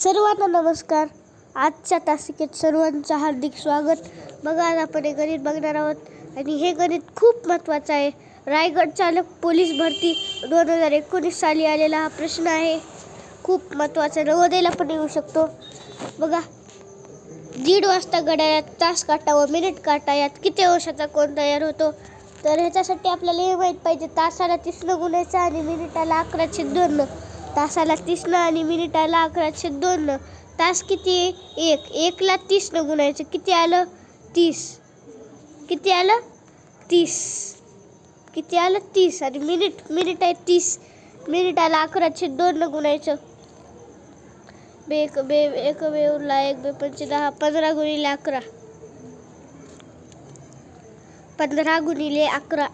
सर्वांना नमस्कार. आजच्या तासिकेत सर्वांचं हार्दिक स्वागत. बघा, आज आपण हे गणित बघणार आहोत आणि हे गणित खूप महत्त्वाचं आहे. रायगड चालक पोलीस भरती 2019 साली आलेला हा प्रश्न आहे. खूप महत्त्वाचा, नवोदयला पण येऊ शकतो. बघा, 1:30 वाजता घड्याळात तास काटा व मिनिट काटा यात किती अंशाचा कोन तयार होतो? तर ह्याच्यासाठी आपल्याला हे माहीत पाहिजे, तासाला 30 गुणायचं आणि मिनिटाला 11/2. तासाला 30 आणि मिनिटाला 11/2. तास किती आहे? 1 ला 30 गुणायचं, किती आलं? 30. किती आलं? 30. किती आलं? 30. आणि मिनिट आहे 30. मिनिटाला 11/2 गुणायचं. एक बे उरला, 1 बे 5 10. 15 गुणिले 11. 15 गुणिले 11.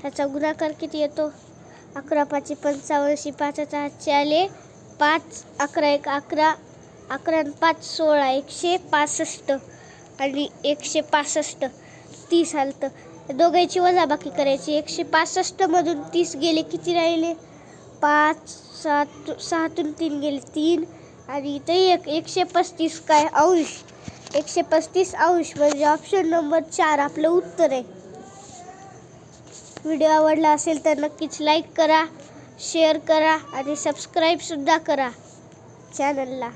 ह्याचा गुणाकार किती येतो? 11 5 85. 5च्या हातचे आले 5. 11 1 11. 11 आणि 5 16. 165 आणि 165. 30 आलं. तर दोघांची वजाबाकी करायची. 165 मधून 30 गेले, किती राहिले? 5 7 6तून 3 गेले 3 आणि इथे 135 काय अंश. 135 अंश म्हणजे ऑप्शन नंबर 4 आपलं उत्तर आहे. व्हिडिओ आवडला असेल तर नक्कीच लाईक करा, शेअर करा आणि सबस्क्राईब सुद्धा करा चॅनलला.